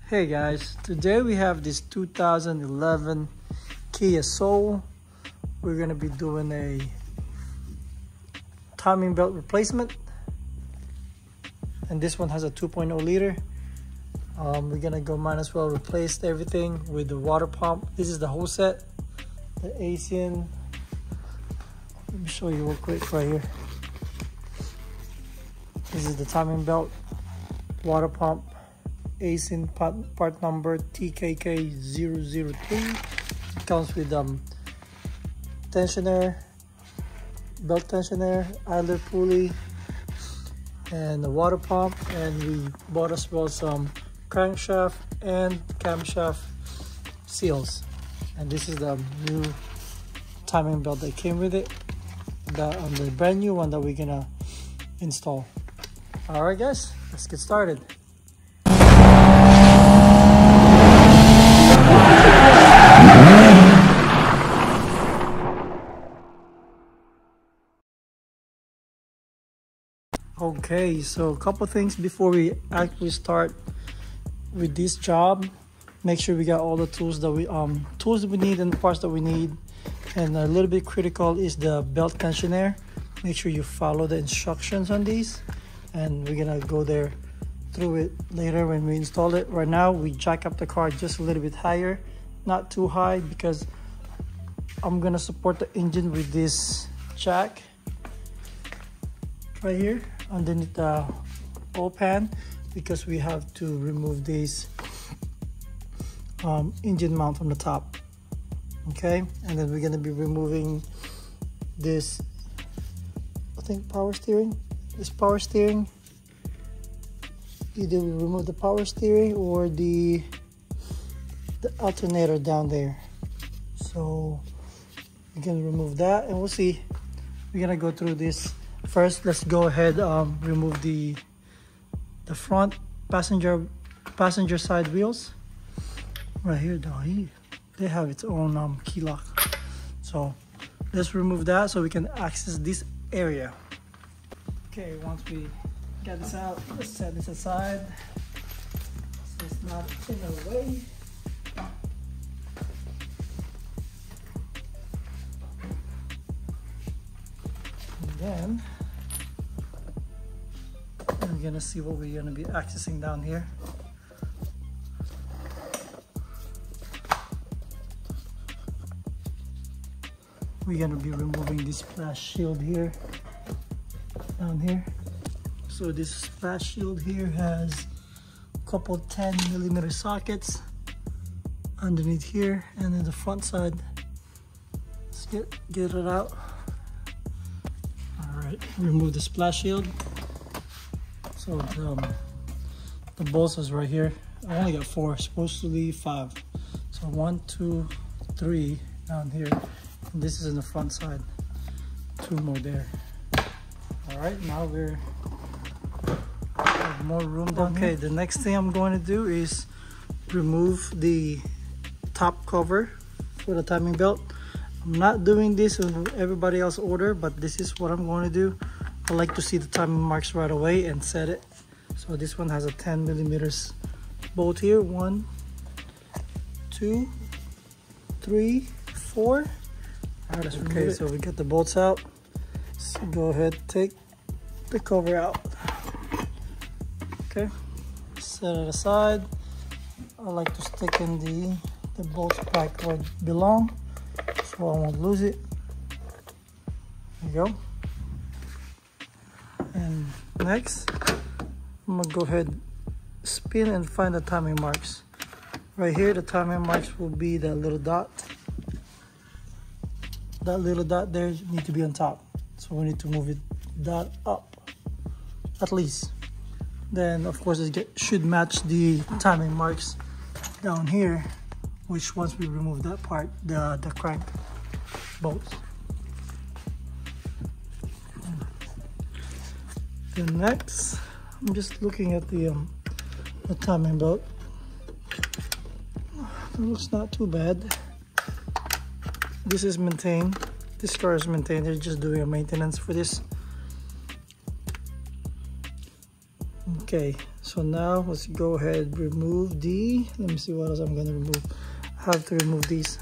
Hey guys, today we have this 2011 Kia Soul. We're gonna be doing a timing belt replacement, and this one has a 2.0 liter. We're gonna go might as well replace everything with the water pump. This is the whole set, the Asian. Let me show you real quick right here. This is the timing belt, water pump, Asian part number TKK003. It comes with tensioner, belt tensioner, idler pulley, and the water pump. And we bought as well some crankshaft and camshaft seals. And this is the new timing belt that came with it, the brand new one that we're gonna install. All right guys, let's get started. Okay, so a couple things before we actually start with this job. Make sure we got all the tools that we need and parts that we need. And a little bit critical is the belt tensioner. Make sure you follow the instructions on these, and we're gonna go through it later when we install it. Right now we jack up the car just a little bit higher, not too high, because I'm gonna support the engine with this jack right here underneath the oil pan, because we have to remove this engine mount from the top. Okay, and then we're going to be removing this, I think power steering, either we remove the power steering or the alternator down there. So we're going to remove that, and we'll see. We're going to go through this. First, let's go ahead remove the front passenger side wheels right here. They have its own key lock, so let's remove that so we can access this area. Okay, once we get this out, let's set this aside so it's not in the way. And then we're gonna see what we're gonna be accessing down here. We're gonna be removing this splash shield here, down here. So this splash shield here has a couple 10mm sockets underneath here, and then the front side. Let's get it out. All right, remove the splash shield. So the bolts is right here. I only got 4, supposed to be 5. So 1, 2, 3 down here. And this is in the front side. 2 more there. All right, now we have more room down here. Okay, the next thing I'm going to do is remove the top cover for the timing belt. I'm not doing this in everybody else order, but this is what I'm going to do. I like to see the timing marks right away and set it. So this one has a 10mm bolt here. 1, 2, 3, 4. All right, okay, so we got the bolts out. So go ahead, take the cover out. Okay, set it aside. I like to stick in the bolts back where it belong, so I won't lose it. There you go. And next, I'm gonna go ahead, spin and find the timing marks. Right here, the timing marks will be that little dot. That little dot there need to be on top. So we need to move that up, at least. Then of course it should match the timing marks down here, which once we remove that part, the crank bolts. Then next, I'm just looking at the timing belt. It looks not too bad. This is maintained. This car is maintained. They're just doing a maintenance for this. Okay, So now let's go ahead, remove the, let me see what else I'm gonna remove. I have to remove these.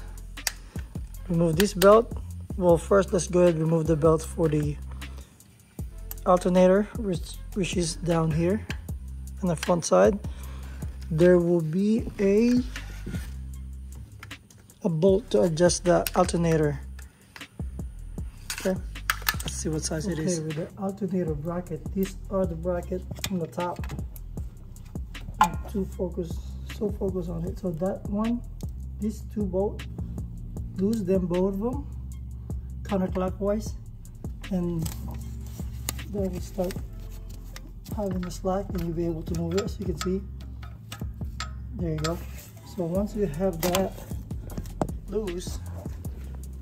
Remove this belt. Well, first let's go ahead and remove the belt for the alternator, which is down here on the front side. There will be a bolt to adjust the alternator. Okay, let's see what size it is. With the alternator bracket, these are the bracket on the top. Focus on it. So that one, these two bolts, loose them, both of them counterclockwise, and then we start having a slack, and you'll be able to move it. As you can see, there you go. So once you have that loose,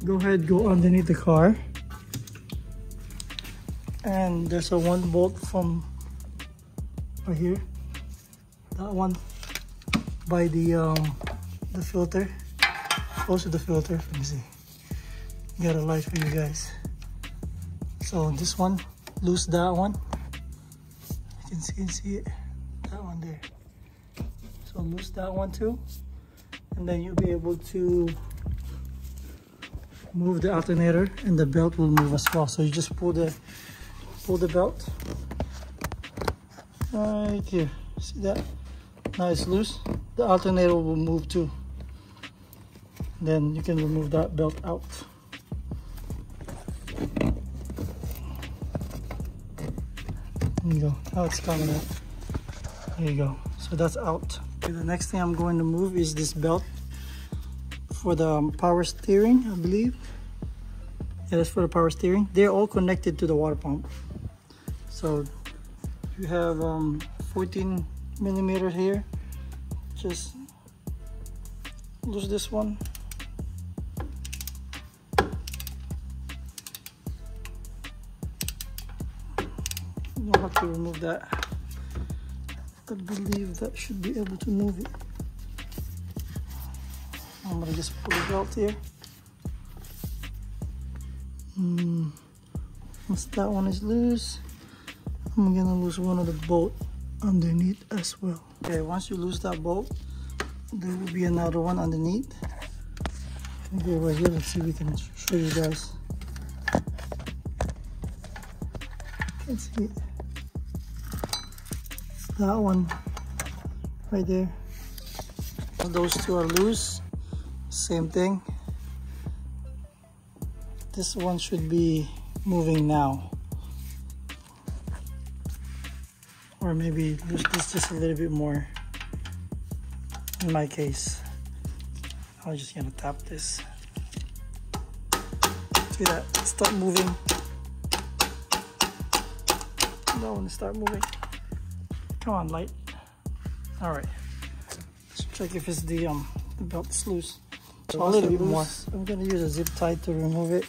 go ahead, go underneath the car, and there's a one bolt from right here, that one by the filter, close to the filter. Let me see, got a light for you guys. So this one, loose that one, you can see it, that one there. So loose that one too, and then you'll be able to move the alternator, and the belt will move as well. So you just pull the belt right here, see that? Now it's loose, the alternator will move too. Then you can remove that belt out. There you go, now it's coming out. There you go, so that's out. Okay, the next thing I'm going to move is this belt for the power steering, I believe. Yeah, that's for the power steering. They're all connected to the water pump. So you have 14 millimeters here. Just lose this one. You don't have to remove that. I believe that should be able to move it. I'm gonna just pull the belt here. Once that one is loose, I'm gonna lose one of the bolt underneath as well. Okay, once you lose that bolt, there will be another one underneath. Okay, right here, let's see if we can show you guys. Can't see it. That one right there. Those two are loose. Same thing. This one should be moving now. Or maybe lose this just a little bit more. In my case, I'm just gonna tap this. See that? Start moving. That one start moving. Come on, light. All right. Let's check if it's the belt is loose. So a little bit more. I'm gonna use a zip tie to remove it.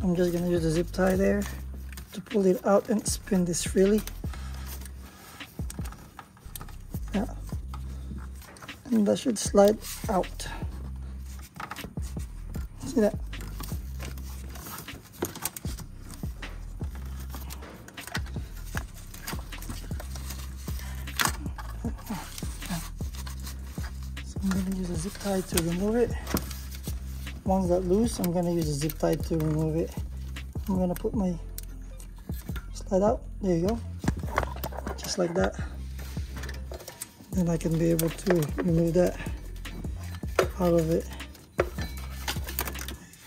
I'm just gonna use a zip tie there to pull it out and spin this freely. Yeah. And that should slide out. See that? So I'm gonna use a zip tie to remove it. Once that loose, I'm gonna use a zip tie to remove it. I'm gonna put my slide out. There you go. Just like that. Then I can be able to remove that out of it.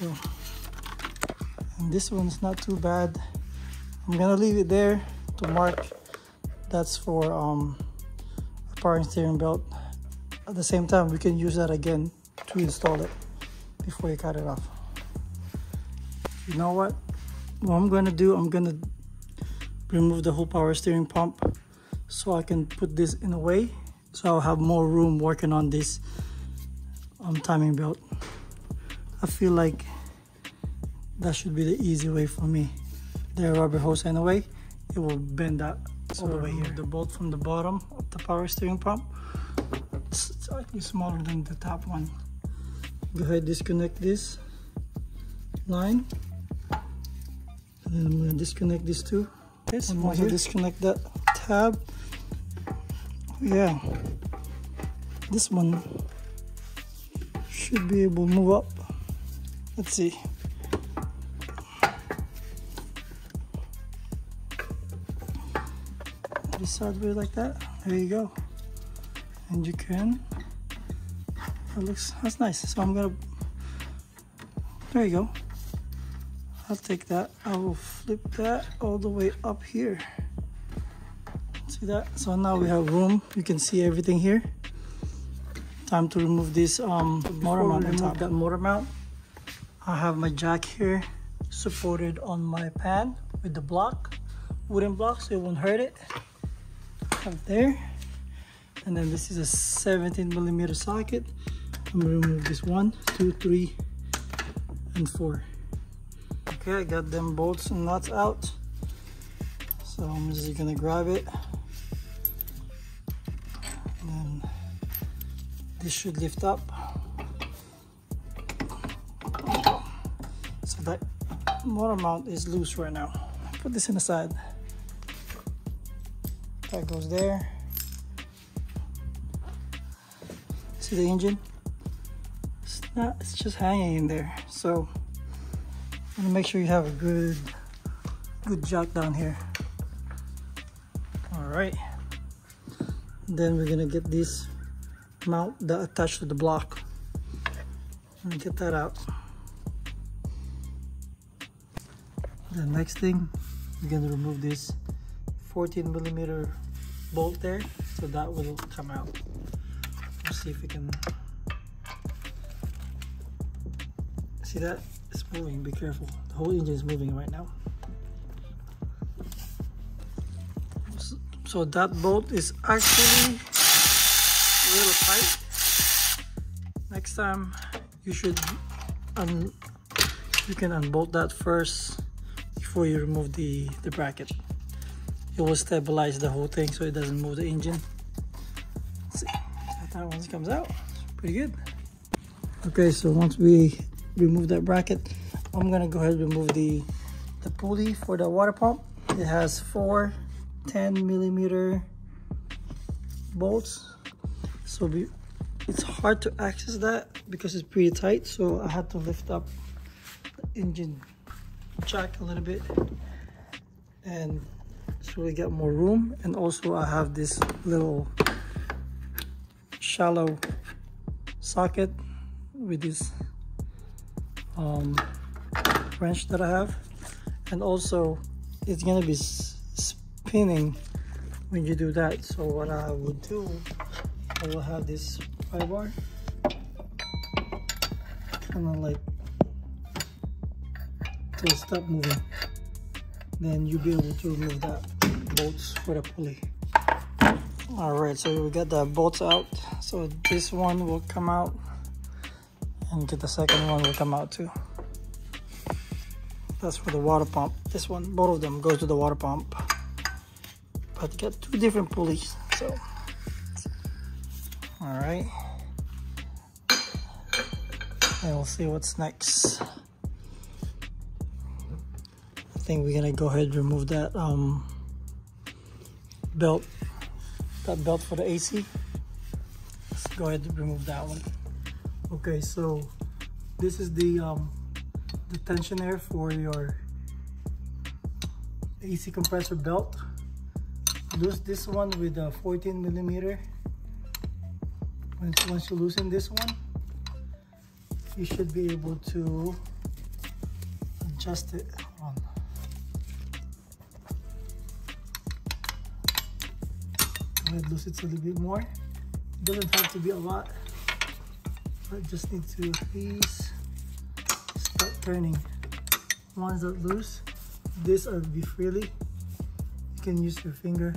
There you go. And this one's not too bad. I'm gonna leave it there to mark. That's for a power and steering belt. At the same time, we can use that again to install it before you cut it off. You know what? What I'm gonna do, I'm gonna remove the whole power steering pump so I can put this in a way so I'll have more room working on this timing belt. I feel like that should be the easy way for me. The rubber hose anyway, it will bend that all the way here. The bolt from the bottom of the power steering pump, it's slightly smaller than the top one. Go ahead, disconnect this line, and then I'm going to disconnect this too. Okay, so once you disconnect that tab, yeah, this one should be able to move up. Let's see. This sideways like that. There you go. And you can. That's nice. So I'm gonna. There you go. I'll take that. I will flip that all the way up here. See that? So now we have room. You can see everything here. Time to remove this motor mount. Remove that motor mount. I have my jack here supported on my pan with the block, wooden block, so it won't hurt it. Up there. And then this is a 17mm socket. I'm gonna remove this 1, 2, 3, and 4. Okay, I got them bolts and nuts out. So I'm just gonna grab it. And then this should lift up. So that motor mount is loose right now. Put this in the side. That goes there. See the engine? It's just hanging in there. So I'm gonna make sure you have a good jack down here. All right. Then we're gonna get this mount that attached to the block. I'm gonna get that out. The next thing, we're gonna remove this 14mm bolt there, so that will come out. Let's see if we can see that. It's moving. Be careful. The whole engine is moving right now. So that bolt is actually a little tight. Next time you should you can unbolt that first before you remove the bracket. It will stabilize the whole thing so it doesn't move the engine. Let's see. That one comes out. It's pretty good. Okay, so once we remove that bracket, I'm gonna go ahead and remove the pulley for the water pump. It has 4 10mm bolts, so it's hard to access that because it's pretty tight, so I had to lift up the engine jack a little bit and so we get more room. And also I have this little shallow socket with this wrench that I have, and also it's gonna be spinning when you do that. So what I would do, I will have this pry bar kind of like to stop moving, then you'll be able to remove that bolts for the pulley. All right, so we got the bolts out, so this one will come out and the second one will come out too. That's for the water pump. This one, both of them goes to the water pump, but you got 2 different pulleys. So all right, and we'll see what's next. I think we're gonna go ahead and remove that belt for the AC. Let's go ahead and remove that one. Okay, so this is the tensioner for your AC compressor belt. Loose this one with a 14mm. Once you loosen this one, you should be able to adjust it. Hold on. Go ahead, loosen it a little bit more. It doesn't have to be a lot. I just need to please start turning. Once that loose, this will be freely. You can use your finger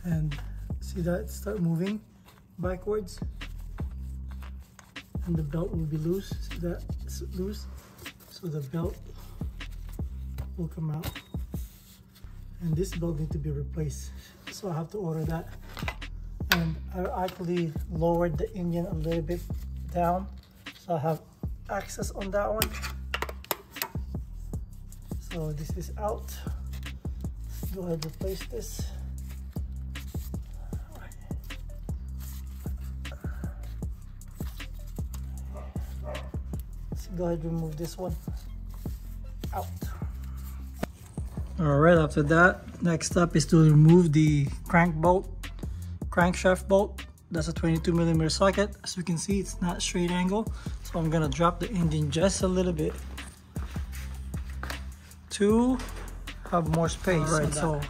and see that start moving backwards, and the belt will be loose. See that it's loose, so the belt will come out, and this belt needs to be replaced. So I have to order that. And I actually lowered the engine a little bit down, so I have access on that one. So this is out. Go ahead and replace this. go ahead and remove this one out. All right, after that, next step is to remove the crankshaft bolt. That's a 22mm socket. As you can see, it's not straight angle, so I'm gonna drop the engine just a little bit to have more space. All right, so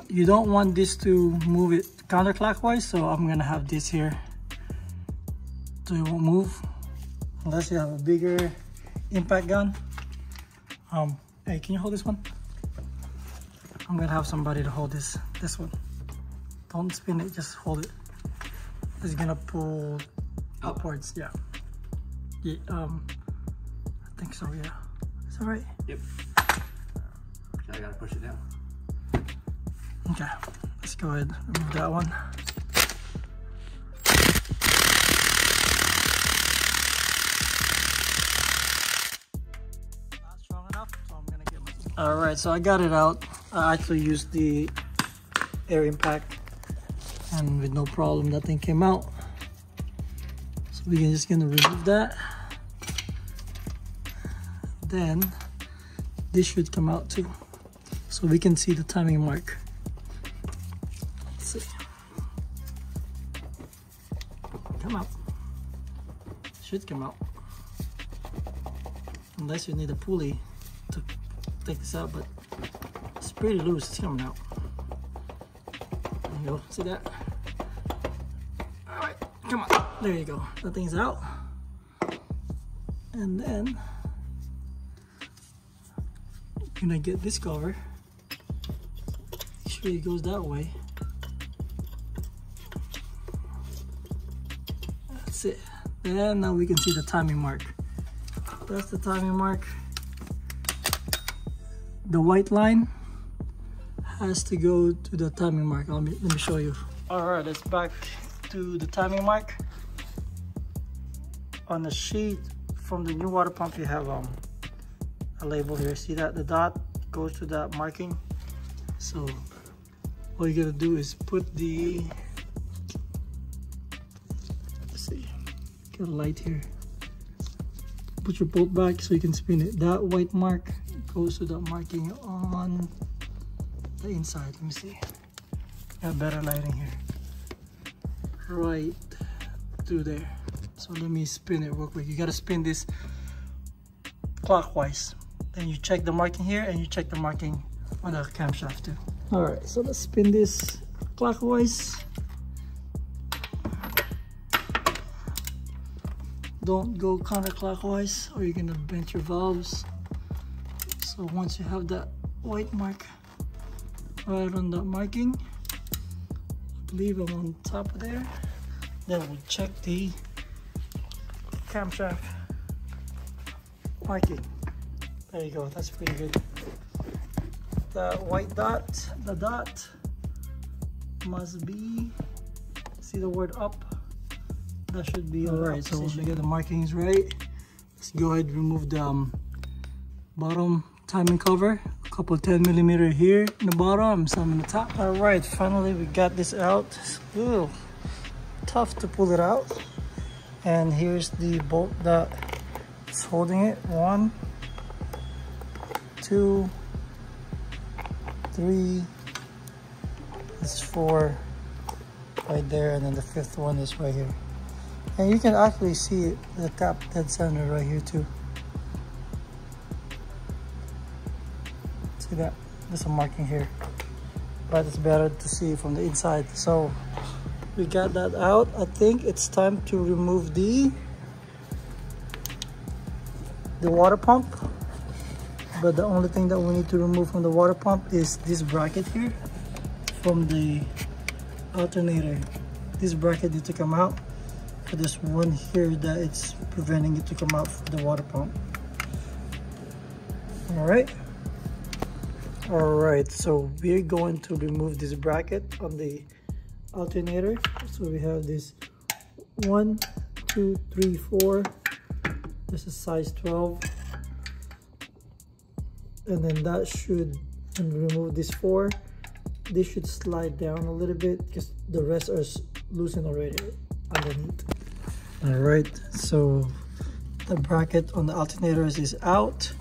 you don't want this to move it counterclockwise, so I'm gonna have this here so it won't move unless you have a bigger impact gun. Hey, can you hold this one? I'm gonna have somebody to hold this one. Don't spin it, just hold it. It's gonna pull upwards. Yeah. Yeah. I think so. Yeah. Is that right? Yep. I gotta push it down. Okay. Let's go ahead and remove that one. Not strong enough, so I'm gonna get my. All right, so I got it out. I actually used the air impact, and with no problem, that thing came out. So we're just gonna remove that. Then this should come out too, so we can see the timing mark. Let's see. Come out. Should come out. Unless you need a pulley to take this out, but it's pretty loose. It's coming out. There you go. See that? All right, come on. There you go. That thing's out. And then you're gonna get this cover. Make sure it goes that way. That's it. And now we can see the timing mark. That's the timing mark. The white line has to go to the timing mark. Let me show you. All right, let's back to the timing mark. On the sheet from the new water pump, you have a label here. See that? The dot goes to that marking. So all you gotta do is put the, let's see, got a light here. Put your bolt back so you can spin it. That white mark goes to the marking on the inside. Let me see. Got better lighting here. Right through there. So let me spin it real quick. You gotta spin this clockwise. Then you check the marking here and you check the marking on the camshaft too. All right, so let's spin this clockwise. Don't go counterclockwise or you're gonna bend your valves. So once you have that white mark right on that marking, I believe I'm on top of there, then we'll check the camshaft marking. There you go, that's pretty good. The white dot, the dot must be, see the word up? That should be all right. So once we get the markings right, let's go ahead and remove the bottom timing cover. A couple 10mm here in the bottom, some in the top. All right, finally we got this out. It's a little tough to pull it out. And here's the bolt that's holding it. 1, 2, 3. That's 4 right there, and then the 5th one is right here. And you can actually see it, the top dead center right here too. See that? There's a marking here, but it's better to see from the inside. So we got that out. I think it's time to remove the water pump. But the only thing that we need to remove from the water pump is this bracket here from the alternator. This bracket needs to come out. There's one here that it's preventing it to come out from the water pump. All right, so we're going to remove this bracket on the alternator. So we have this 1, 2, 3, 4. This is size 12, and then that should, and remove this 4. This should slide down a little bit because the rest are loosened already underneath. All right, so The bracket on the alternators is out.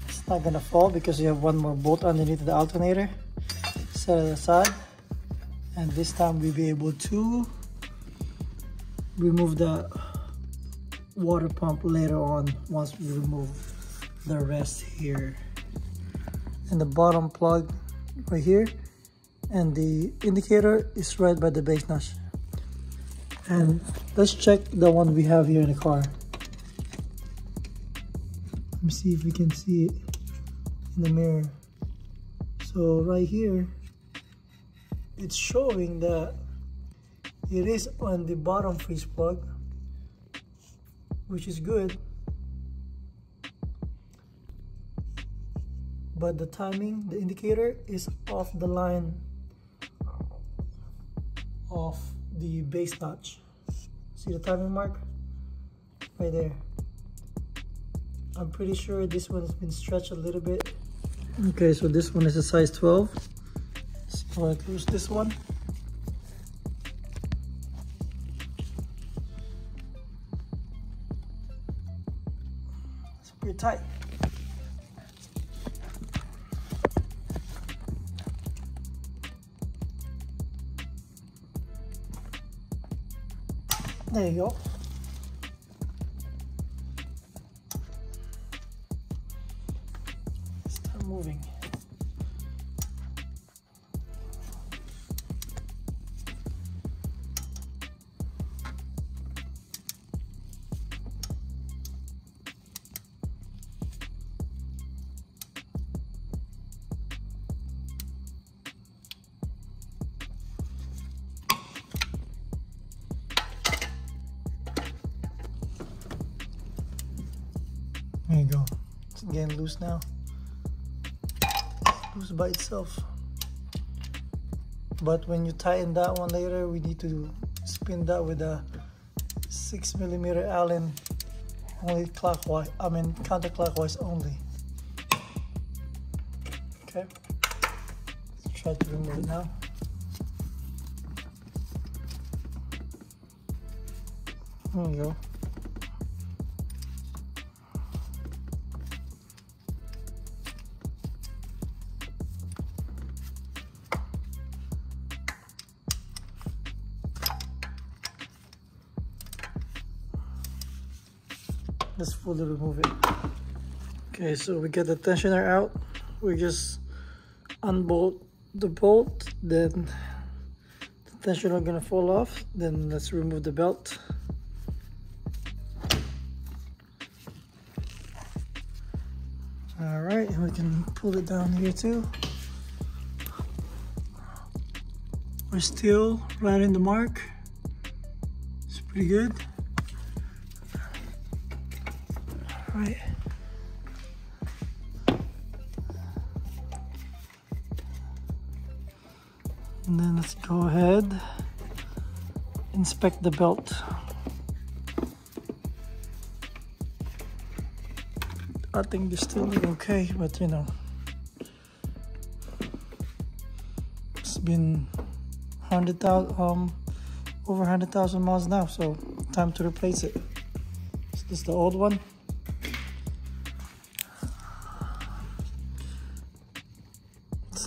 It's not gonna fall because you have one more bolt underneath the alternator. Set it aside, and this time we'll be able to remove the water pump later on once we remove the rest here. And the bottom plug right here, and the indicator is right by the base notch. And let's check the one we have here in the car. Let me see if we can see it in the mirror. So right here, it's showing that it is on the bottom freeze plug, which is good. But the timing, the indicator is off the line of the base notch. See the timing mark? Right there. I'm pretty sure this one's been stretched a little bit. Okay, so this one is a size 12. So I lose this one. It's pretty tight. There you go. Start moving. There you go. It's getting loose now. Loose by itself. But when you tighten that one later, we need to spin that with a 6mm Allen, only clockwise. I mean counterclockwise only. Okay. Let's try to remove it now. There you go. Let's fully remove it. Okay, so we get the tensioner out. We just unbolt the bolt, then the tensioner gonna fall off. Then let's remove the belt. All right, and we can pull it down here too. We're still right in the mark. It's pretty good. Right. And then let's go ahead, inspect the belt. I think they're still looking okay, but you know, it's been over 100,000 miles now, so time to replace it. So this is the old one.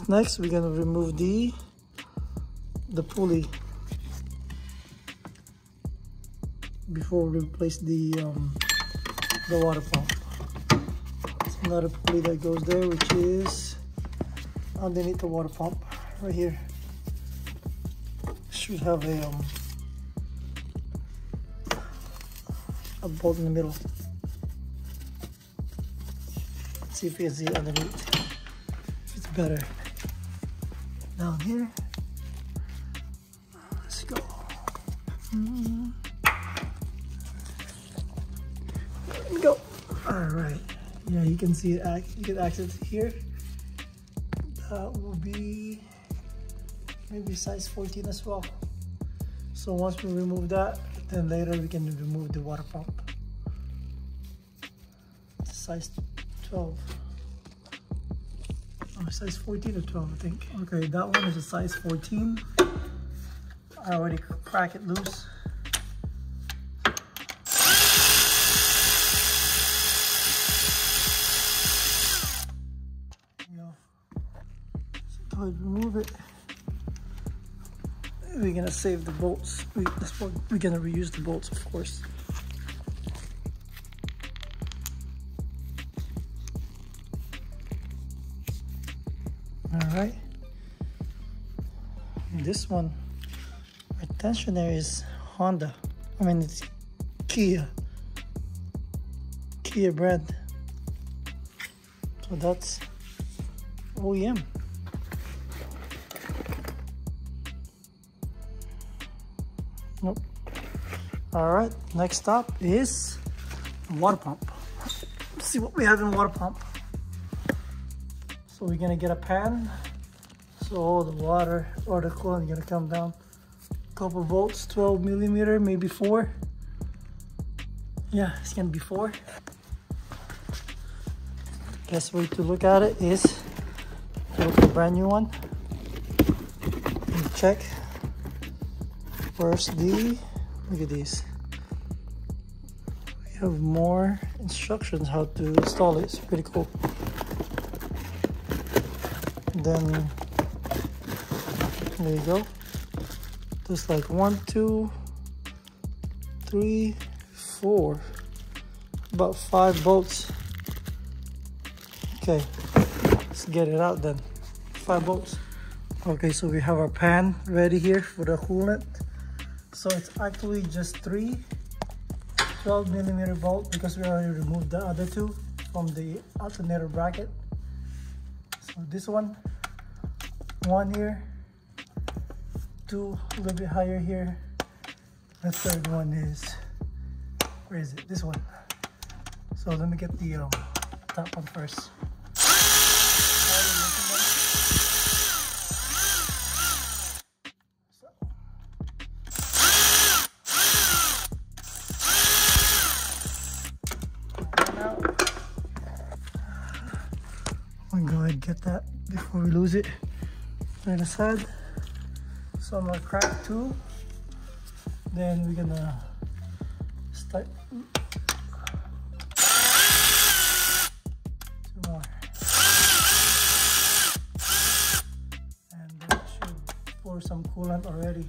Next, we're gonna remove the pulley before we replace the water pump. There's another pulley that goes there, which is underneath the water pump right here. Should have a bolt in the middle. Let's see if you can see it underneath. If it's better. Down here. Let's go. There we go. All right. Yeah, you can see it. You can access it here. That will be maybe size 14 as well. So once we remove that, then later we can remove the water pump. It's size 12. Oh, size 14 or 12, I think. Okay, that one is a size 14. I already cracked it loose. ahead and remove it. We're gonna save the bolts. We're gonna reuse the bolts, of course. All right. This one, our tensioner is Honda. I mean, it's Kia brand. So that's OEM. Nope. All right, next stop is water pump. Let's see what we have in water pump. So we're gonna get a pan. So all the water or the coolant is gonna come down. Couple volts, 12 millimeter, maybe 4. Yeah, it's gonna be 4. Best way to look at it is to look at a brand new one. And check. First look at these. We have more instructions how to install it. It's pretty cool. Then there you go. There's like 1, 2, 3, 4, about 5 bolts. Okay, let's get it out then. 5 bolts. Okay, so we have our pan ready here for the coolant. So it's actually just 3 12 millimeter bolt because we already removed the other 2 from the alternator bracket. So this one here, 2 a little bit higher here. The third one is, where is it? This one. So let me get the top one first. I'm gonna go ahead and get that before we lose it. Right aside. So I'm gonna crack 2. Then we're gonna start 2 more. And that should pour some coolant already.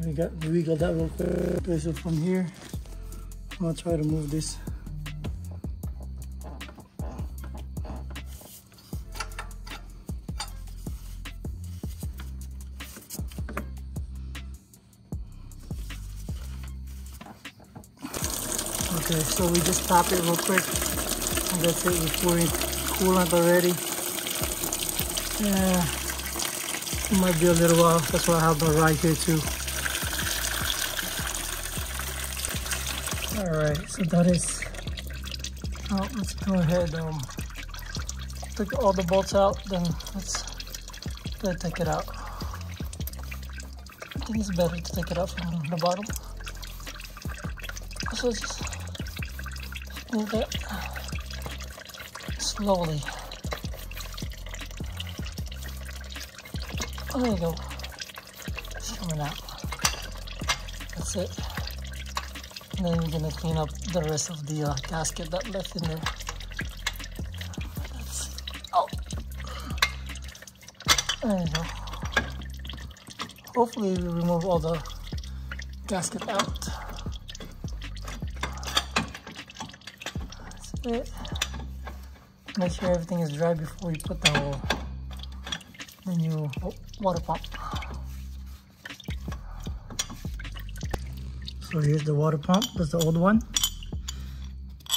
We wiggle that real quick. Okay, so from here, I'm gonna try to move this. Okay, so we just tap it real quick, and that's it. We're pouring coolant already. Yeah, it might be a little while. That's why I have my ride here too. All right, so that is. Let's go ahead. Take all the bolts out. Then let's take it out. I think it's better to take it out from the bottom. So just move it slowly. Oh, there you go. It's coming out. That's it. And then we're gonna clean up the rest of the gasket that left in there. There you go. Hopefully we remove all the gasket out. That's it. Make sure everything is dry before you put the new water pump. So here's the water pump. That's the old one.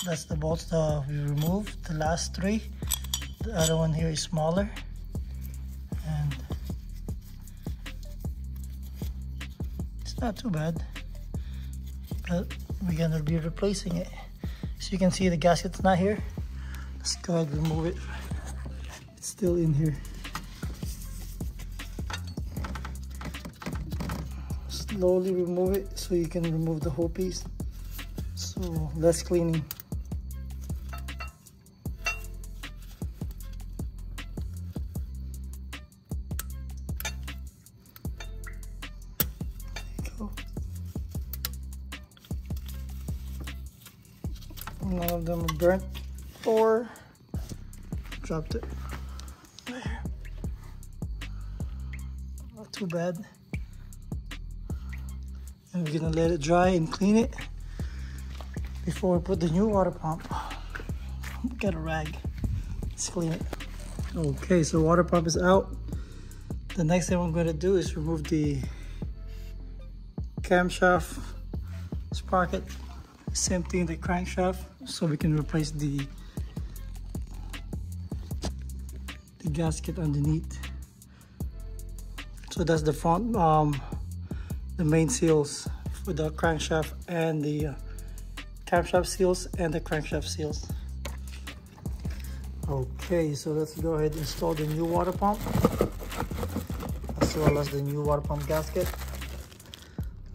That's the bolts that we removed, the last 3. The other one here is smaller. And it's not too bad, but we're gonna be replacing it. So you can see the gasket's not here. Let's go ahead and remove it. It's still in here. Slowly remove it so you can remove the whole piece. So less cleaning. None of them are burnt or dropped it. There. too bad. And we're gonna let it dry and clean it before we put the new water pump. Get a rag, let's clean it. Okay, so water pump is out. The next thing I'm gonna do is remove the camshaft sprocket. Same thing, the crankshaft, so we can replace the gasket underneath. So that's the front, the main seals for the crankshaft and the camshaft seals and the crankshaft seals. Okay, so let's go ahead and install the new water pump as well as the new water pump gasket.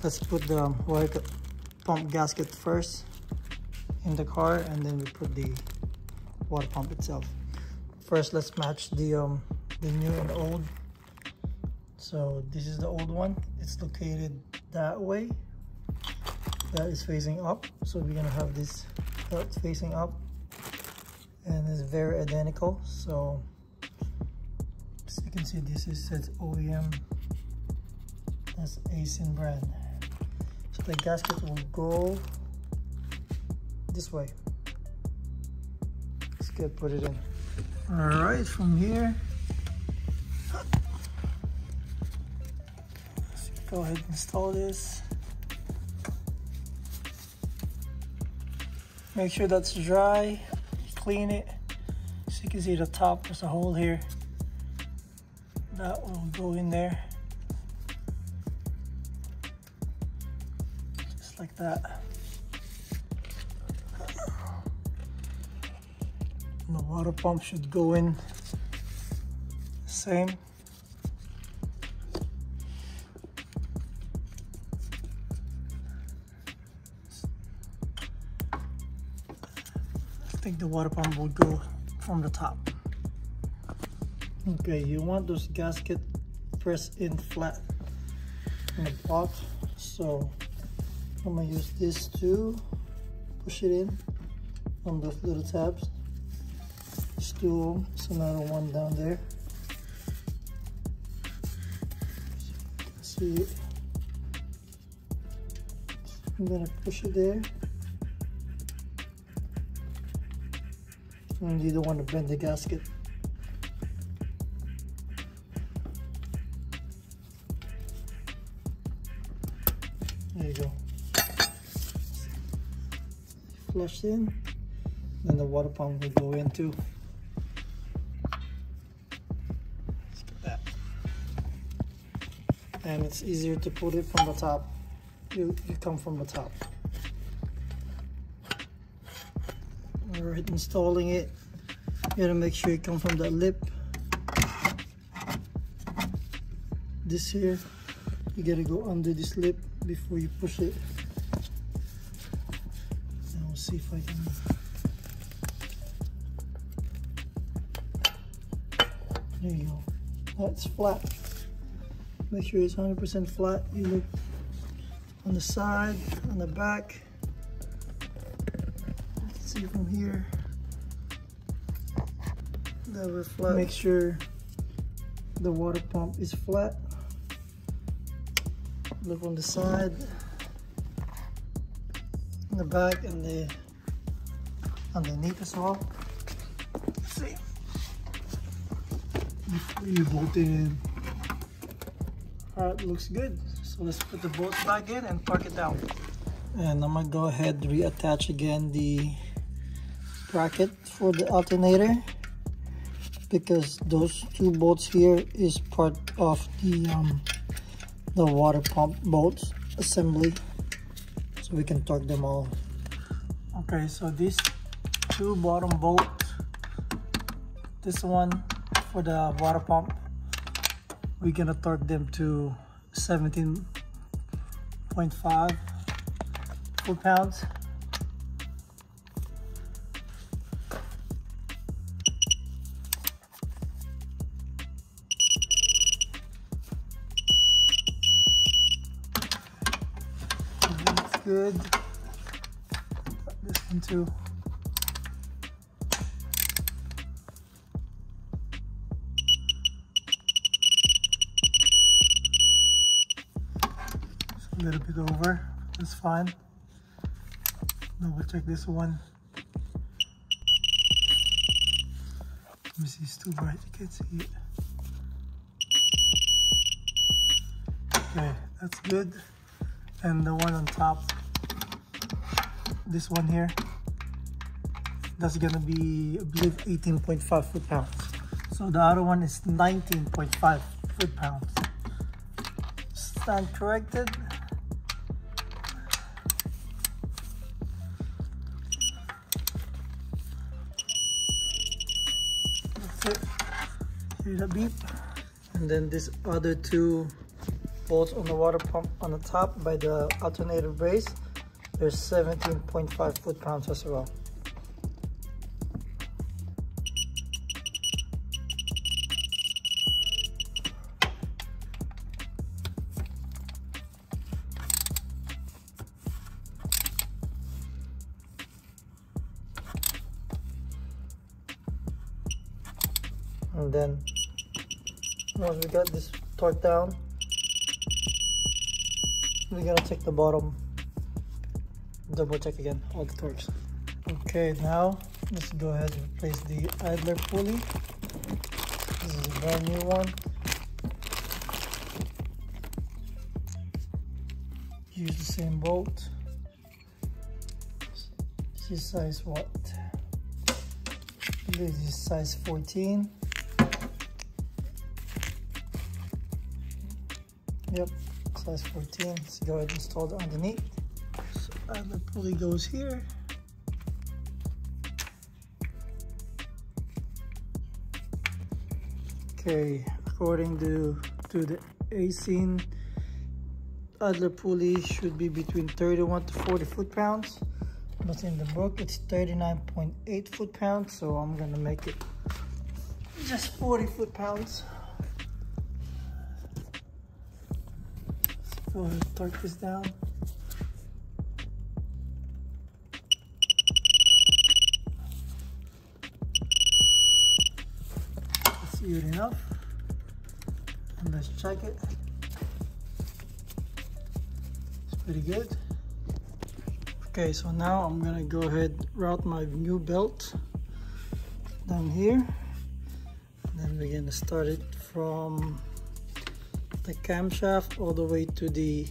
Let's put the water pump gasket first in the car, and then we put the water pump itself. First, let's match the new and old. So this is the old one. It's located that way. That is facing up. So we're gonna have this facing up, and it's very identical. So as you can see, this says OEM. That's ASIN brand. So the gasket will go this way. Let's go put it in. All right, from here, let's go ahead and install this. Make sure that's dry, clean it. So you can see the top, there's a hole here. That will go in there. Just like that. And the water pump should go in same. I think the water pump will go from the top. Okay, you want those gaskets pressed in flat in the block. So I'm gonna use this to push it in on those little tabs. There's two of them, so another one down there. So you can see it. I'm gonna push it there. And you don't want to bend the gasket. There you go. Flush in, then the water pump will go in too. That. And it's easier to put it from the top. You come from the top. Alright, installing it, you gotta make sure you come from that lip. This here, you gotta go under this lip before you push it. And we'll see if I can. There you go. That's flat. Make sure it's 100% flat. You look on the side, on the back. See from here that we're flat. Make sure the water pump is flat. Look on the side, in the back, and the underneath as well. Let's see. Before you bolt it in. Alright, looks good. So let's put the bolts back in and park it down. And I'm gonna go ahead and reattach again the bracket for the alternator, because those two bolts here is part of the water pump bolts assembly, so we can torque them all. Okay, so these two bottom bolts, this one for the water pump, we're gonna torque them to 17.5 foot-pounds. Good. This one too. a little bit over. That's fine. Double check this one. Let me see, it's too bright, you can't see it. Okay, that's good. And the one on top, this one here, that's gonna be, I believe, 18.5 foot-pounds. So the other one is 19.5 foot-pounds. Stand corrected. That's it. Hear the beep. And then this other two bolts on the water pump on the top by the alternator brace, there's 17.5 foot-pounds as well. And then once we got this torque down, we're gonna check the bottom, double check again all the torques. Okay, now let's go ahead and replace the idler pulley. This is a brand new one. Use the same bolt. This is size what? This is size 14. Yep, size 14. Let's go ahead and install it underneath. So the pulley goes here. Okay, according to the A-scene, idler pulley should be between 31 to 40 foot-pounds. But in the book, it's 39.8 foot-pounds, so I'm gonna make it just 40 foot-pounds. Go ahead and torque this down. That's good enough. And let's check it. It's pretty good. Okay, so now I'm gonna go ahead and route my new belt down here. And then we're gonna start it from the camshaft all the way to the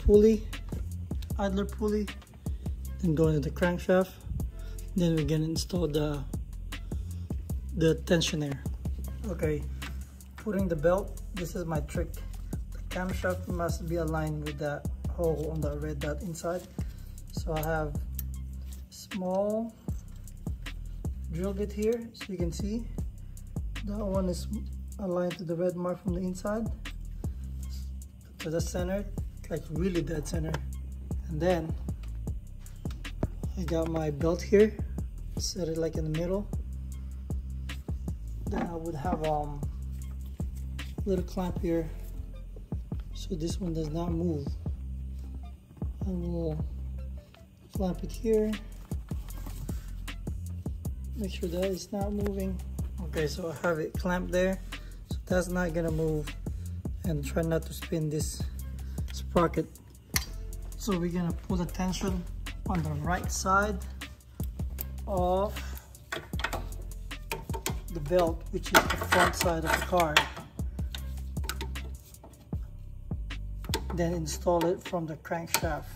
pulley, idler pulley, then go into the crankshaft. Then we're gonna install the tensioner. Okay, putting the belt, this is my trick. The camshaft must be aligned with that hole on the red dot inside. So I have small drill bit here, so you can see that one is aligned to the red mark from the inside to the center, like really dead center. And then I got my belt here, set it like in the middle. Then I would have a little clamp here, so this one does not move. I will clamp it here, make sure that it's not moving. Okay, so I have it clamped there, so that's not gonna move, and try not to spin this sprocket. So we're gonna pull the tension on the right side of the belt, which is the front side of the car. Then install it from the crankshaft.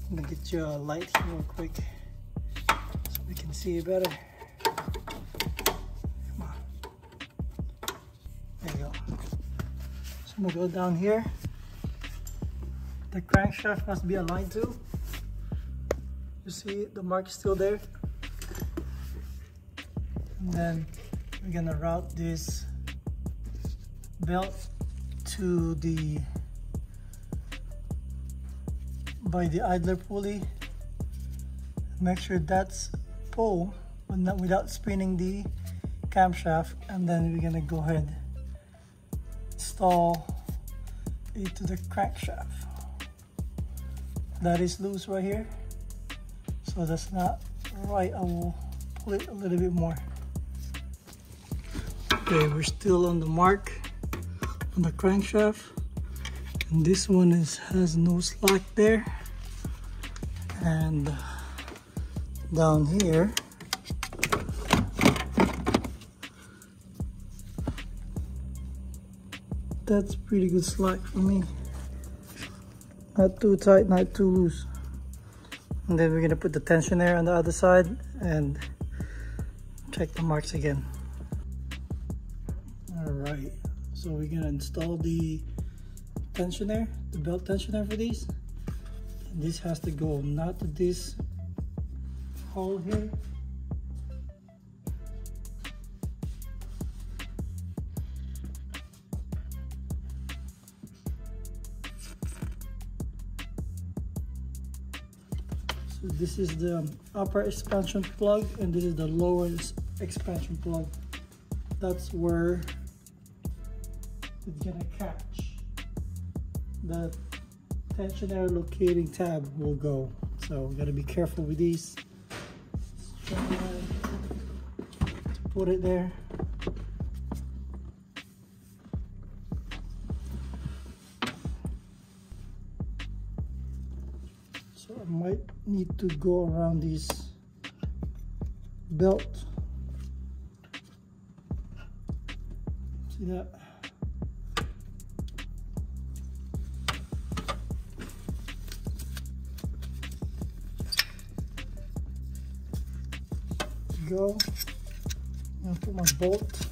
I'm gonna get you a light here real quick so we can see it better. I'm gonna go down here. The crankshaft must be aligned too. You see the mark is still there. And then we're gonna route this belt to by the idler pulley. Make sure that's pull, but not without spinning the camshaft. And then we're gonna go ahead install it to the crankshaft. That is loose right here, so that's not right. I will pull it a little bit more. Okay, we're still on the mark. on the crankshaft, and this one has no slack there. And down here that's pretty good slack for me. Not too tight, not too loose. And then we're gonna put the tensioner on the other side and check the marks again. All right, so we're gonna install the tensioner, the belt tensioner for these. And this has to go not to this hole here. So this is the upper expansion plug and this is the lower expansion plug. That's where it's gonna catch. The tensioner locating tab will go. So we gotta be careful with these. Put it there. So I might need to go around this belt. See that? Go. I'm gonna put my bolt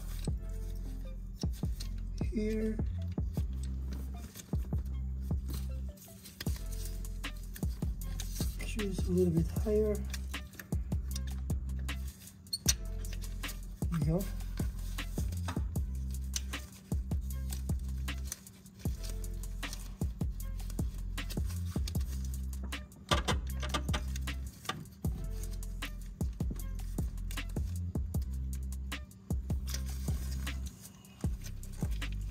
here. Choose a little bit higher. There you go.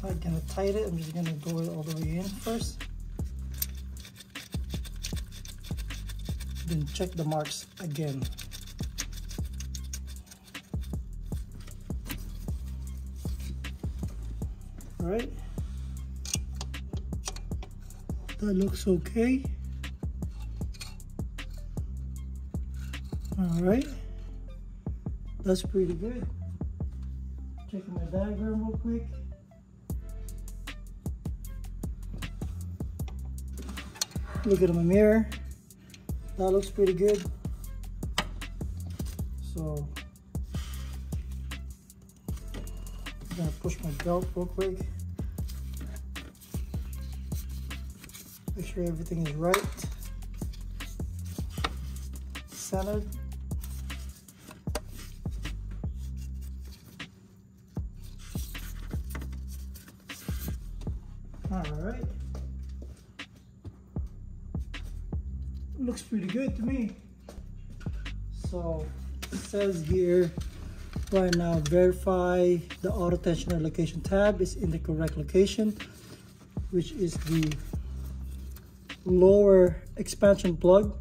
I'm gonna tighten it. I'm just gonna go all the way in first. Then check the marks again. All right. That looks okay. All right. That's pretty good. Checking my diagram real quick. Look at my mirror. That looks pretty good. So I'm gonna push my belt real quick. Make sure everything is right. Centered. All right. Looks pretty good to me. So it says here right now, verify the auto tensioner location tab is in the correct location, which is the lower expansion plug.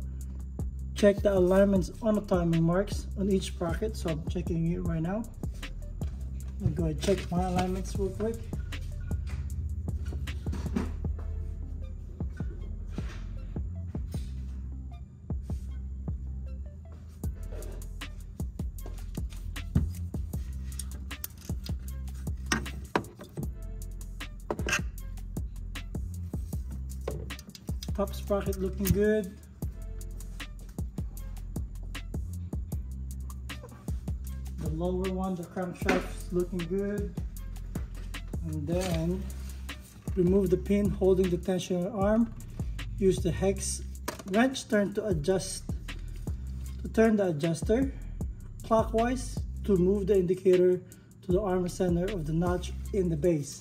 Check the alignments on the timing marks on each sprocket. So I'm checking it right now. I'll go ahead and check my alignments real quick. Top sprocket looking good. The lower one, the crankshaft, is looking good. And then remove the pin holding the tensioner arm. Use the hex wrench turn to turn the adjuster clockwise to move the indicator to the arm center of the notch in the base.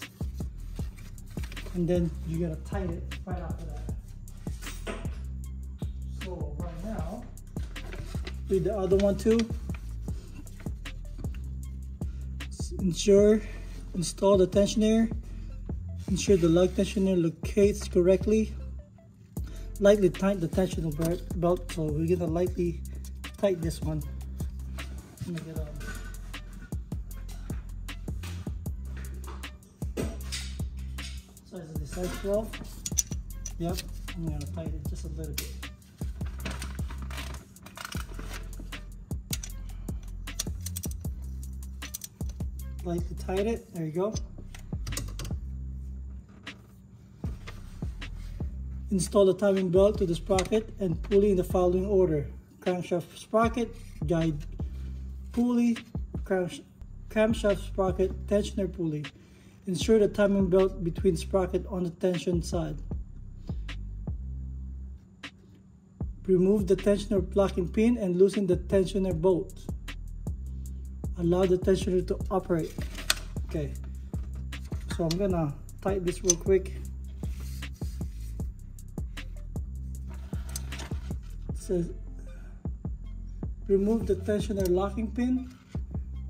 And then you gotta tighten it right after that. So right now, do the other one too. Install the tensioner. Ensure the lug tensioner locates correctly. Lightly tighten the tensioner belt. So we're gonna lightly tighten this one. Let me get on. Size 12. Yep, I'm gonna tighten it just a little bit. Lightly tighten it, there you go. Install the timing belt to the sprocket and pulley in the following order: crankshaft sprocket, guide pulley, camshaft sprocket, tensioner pulley. Ensure the timing belt between sprocket on the tension side. Remove the tensioner locking pin and loosen the tensioner bolt. Allow the tensioner to operate. Okay, so I'm gonna tighten this real quick. It says remove the tensioner locking pin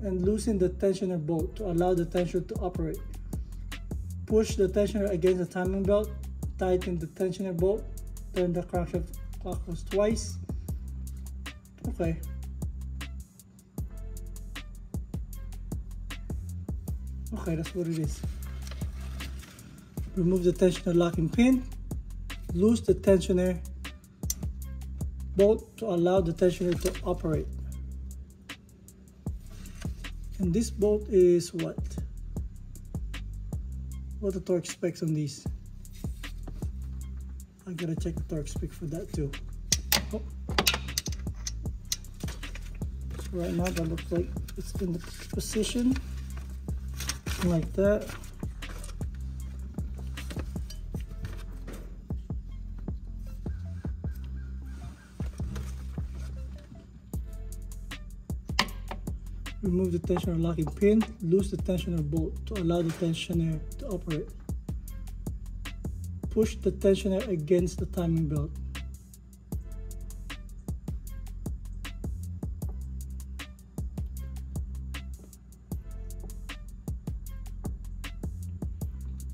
and loosen the tensioner bolt to allow the tensioner to operate. Push the tensioner against the timing belt, tighten the tensioner bolt, turn the crankshaft clockwise twice. Okay. Okay, that's what it is. Remove the tensioner locking pin, loose the tensioner bolt to allow the tensioner to operate. And this bolt is what the torque specs on these. I gotta check the torque spec for that too. Oh. So right now that looks like it's in the position like that. Remove the tensioner locking pin, loose the tensioner bolt to allow the tensioner to operate. Push the tensioner against the timing belt.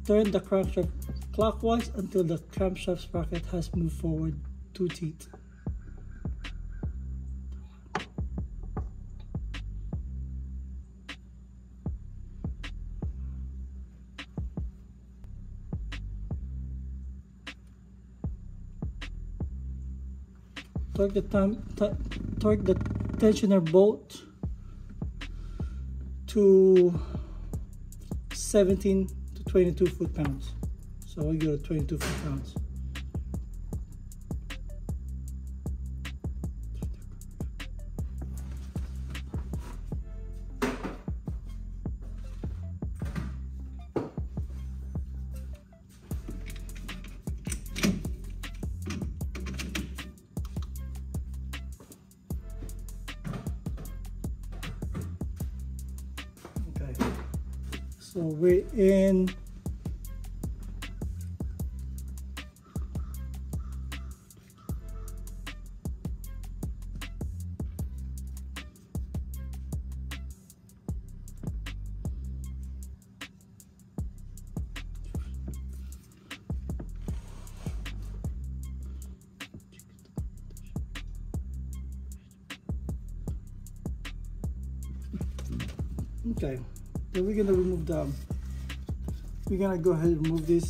Turn the crankshaft clockwise until the camshaft sprocket has moved forward 2 teeth. Torque the tensioner bolt to 17 to 22 foot-pounds. So we go to 22 foot-pounds. So we're in okay. Then we're gonna remove we're gonna go ahead and remove the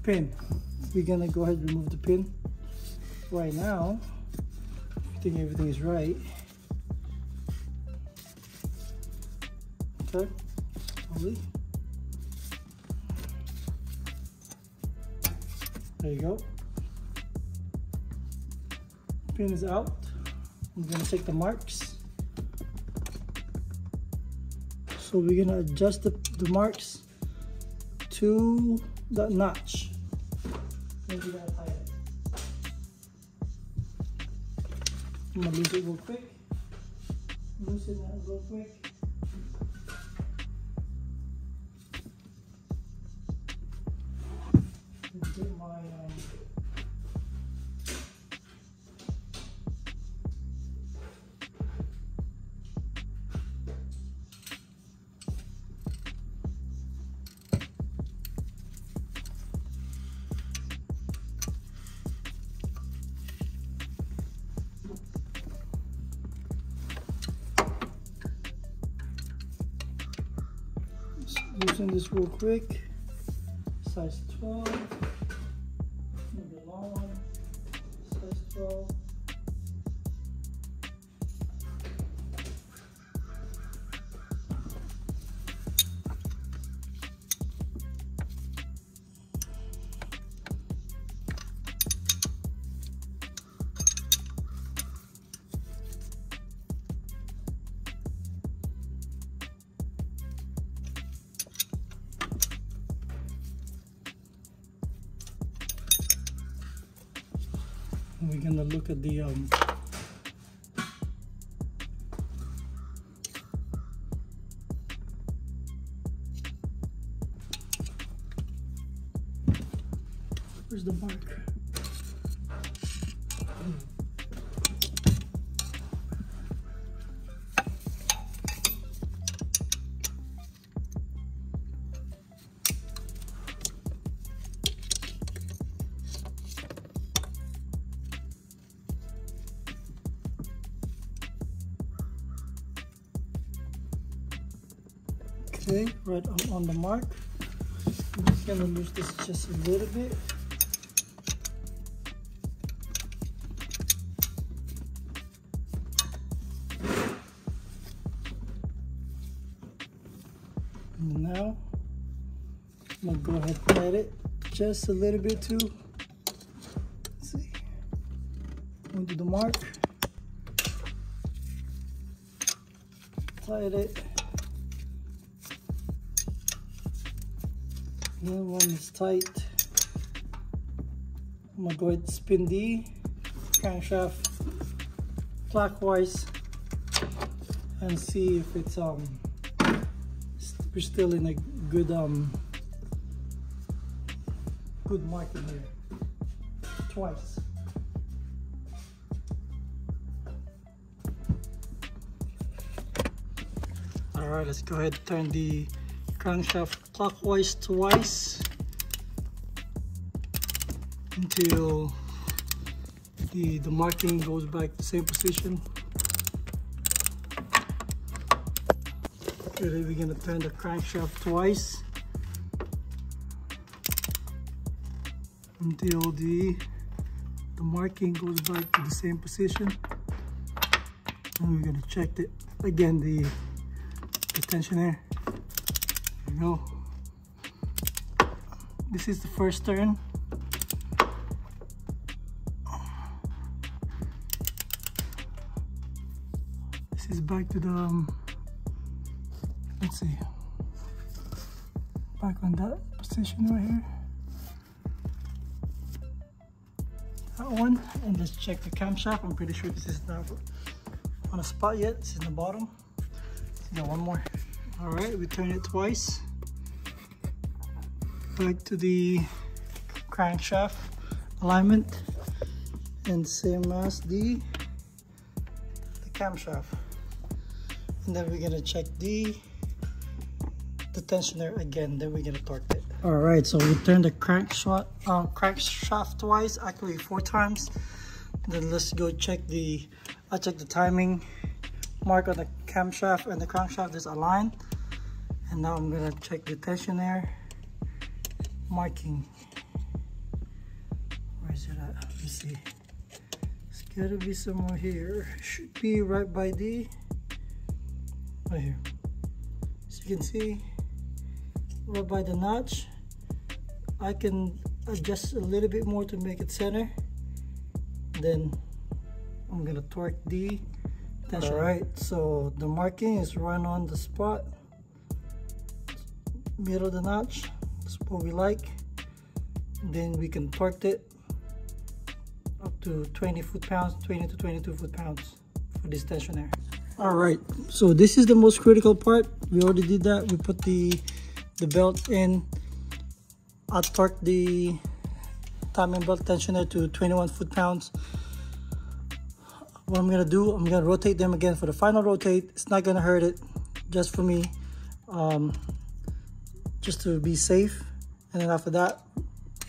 pin. We're gonna go ahead and remove the pin right now. I think everything is right. Okay, slowly. There you go. Pin is out. I'm gonna take the marks. So we're gonna adjust the marks to the notch. And we're gonna tie it. I'm gonna loosen it real quick. Loosen that real quick. Get my loosen this real quick. size 12. The long one, size 12. We're gonna look at the where's the mark? Okay, right on the mark. I'm just gonna lose this just a little bit. And now I'm gonna go ahead and add it just a little bit too. Let's see. Going to the mark. Tight it. Then one is tight. I'm gonna go ahead and spin the crankshaft clockwise and see if it's we're still in a good good marking here. Twice. All right, let's go ahead and turn the crankshaft clockwise twice until the marking goes back to the same position. Okay, then we're gonna turn the crankshaft twice until the marking goes back to the same position, and we're gonna check it again, the tensioner. There we go. This is the first turn. This is back to the let's see, back on that position right here, that one. And let's check the camshaft. I'm pretty sure this is not on a spot yet. It's in the bottom. Got one more. All right, we turn it twice back to the crankshaft alignment, and same as the camshaft. And then we're gonna check the tensioner again, then we're gonna torque it. All right, so we turned the crankshaft twice, actually 4 times. Then let's go check I'll check the timing mark on the camshaft and the crankshaft is aligned. And now I'm gonna check the tensioner marking. Where is it at? Let me see. It's gotta be somewhere here. Should be right by right here. As you can see, right by the notch. I can adjust a little bit more to make it center. Then I'm gonna torque the tensioner. All right, so the marking is right on the spot, middle of the notch. That's what we like. Then we can torque it up to 20 foot-pounds, 20 to 22 foot-pounds for this tensioner. All right, so this is the most critical part. We already did that. We put the belt in. I torqued the timing belt tensioner to 21 foot-pounds. What I'm gonna do, I'm gonna rotate them again for the final rotate. It's not gonna hurt it, just for me, just to be safe. And then after that,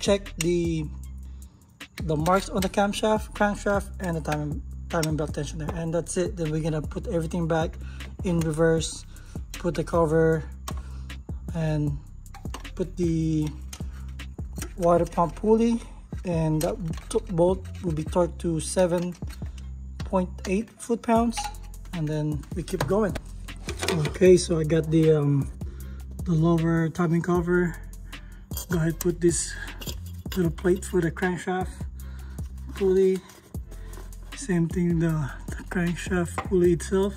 check the marks on the camshaft, crankshaft, and the timing belt tensioner, and that's it. Then we're gonna put everything back in reverse, put the cover, and put the water pump pulley, and that bolt will be torqued to 7.8 foot-pounds, and then we keep going. Okay, so I got the lower timing cover. Go ahead, put this little plate for the crankshaft pulley. Same thing, the crankshaft pulley itself.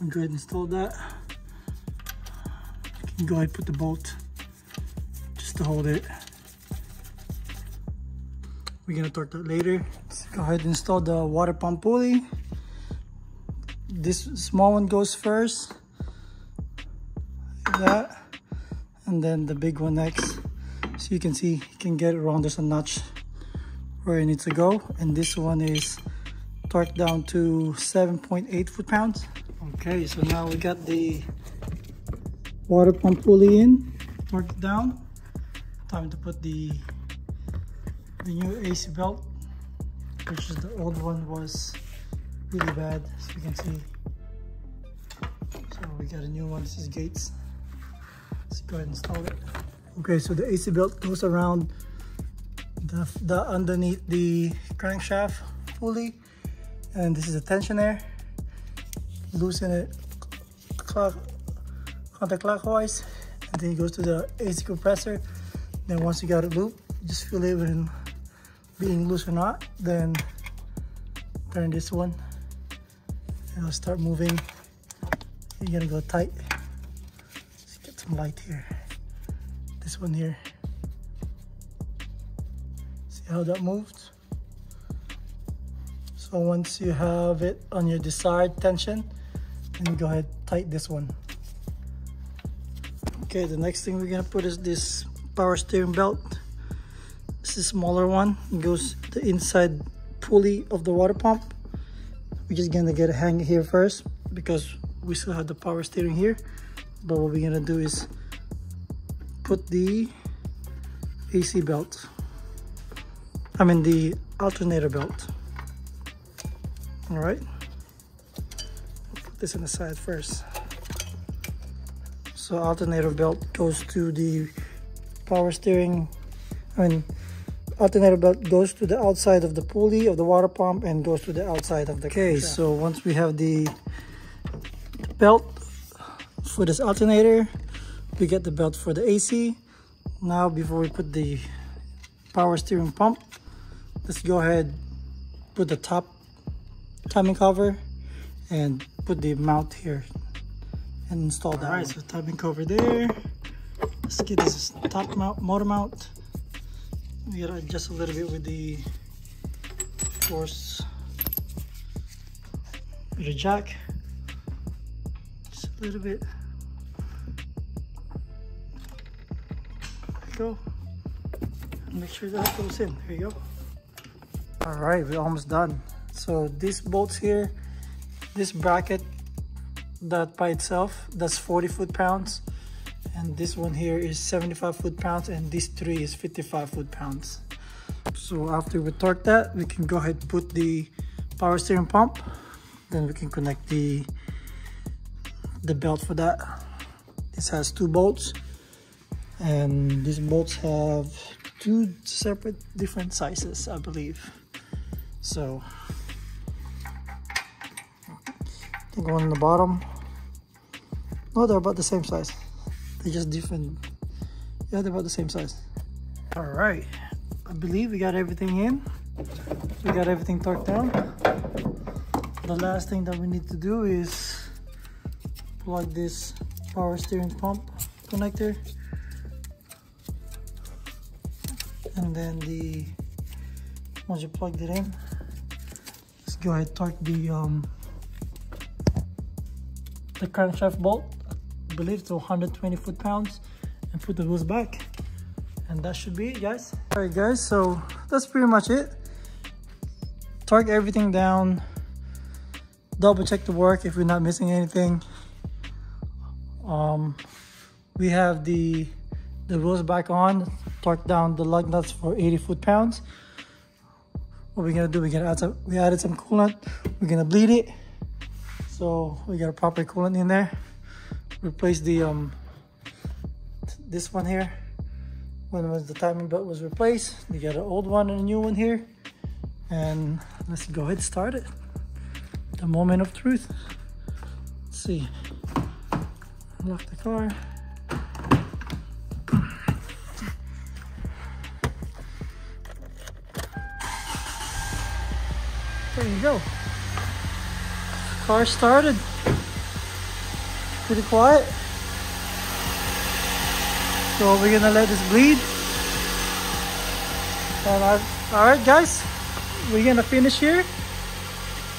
I'll go ahead and install that. You can go ahead and put the bolt just to hold it. We're gonna torque that later. Let's go ahead and install the water pump pulley. This small one goes first, like that, and then the big one next. So you can see, you can get it around. There's a notch where it needs to go, and this one is torqued down to 7.8 foot-pounds. Okay, so now we got the water pump pulley in, torqued down. Time to put the new AC belt, which is the old one was really bad, as you can see. So we got a new one. This is Gates. Let's go ahead and install it. Okay, so the AC belt goes around the underneath the crankshaft pulley, and this is a tensioner. Loosen it counterclockwise, and then it goes to the AC compressor. Then once you got it looped, you just feel it when being loose or not. Then turn this one, and it'll start moving. You're gonna go tight. Let's get some light here. This one here. See how that moves? So once you have it on your desired tension, then you go ahead and tighten this one. Okay, the next thing we're gonna put is this power steering belt. This is a smaller one. It goes the inside pulley of the water pump. We're just gonna get a hang here first because we still have the power steering here. But what we're gonna do is put the AC belt, the alternator belt. All right, I'll put this on the side first. So alternator belt goes to the power steering. Alternator belt goes to the outside of the pulley of the water pump and goes to the outside of the crankshaft. So once we have the belt for this alternator, we get the belt for the AC. Now before we put the power steering pump, let's go ahead, put the top timing cover and put the mount here and install that. All right, so timing cover there. Let's get this top mount, motor mount. We gotta adjust a little bit with the force, with the jack, just a little bit. There we go. Make sure that goes in. There you go. All right, we're almost done. So these bolts here, this bracket, that by itself, that's 40 foot-pounds. And this one here is 75 foot-pounds, and this three is 55 foot-pounds. So after we torque that, we can go ahead and put the power steering pump. Then we can connect the belt for that. This has 2 bolts, and these bolts have 2 separate different sizes, I believe. So I think one on the bottom. No, they're about the same size. They're just different. Yeah, they're about the same size. All right, I believe we got everything in. We got everything torqued down. The last thing that we need to do is plug this power steering pump connector, and then once you plugged it in, let's go ahead and torque the crankshaft bolt, I believe, to 120 foot-pounds, and put the wheels back. And that should be it, guys. All right, guys, so that's pretty much it. Torque everything down, double check the work if we're not missing anything. We have the wheels back on, torque down the lug nuts for 80 foot-pounds. What we're gonna do, we added some coolant. We're gonna bleed it. So we got a proper coolant in there. Replace the this one here, when the timing belt was replaced. You got an old one and a new one here. And let's go ahead and start it. The moment of truth. Let's see. Unlock the car. There you go. Car started. Pretty quiet. So we're gonna let this bleed. And all right, guys, we're gonna finish here.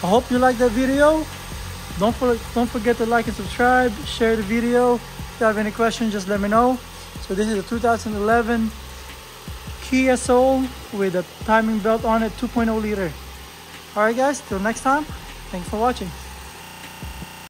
I hope you liked that video. Don't forget to like and subscribe. Share the video. If you have any questions, just let me know. So this is a 2011 Kia Soul with a timing belt on it, 2.0 liter. All right, guys. Till next time. Thanks for watching.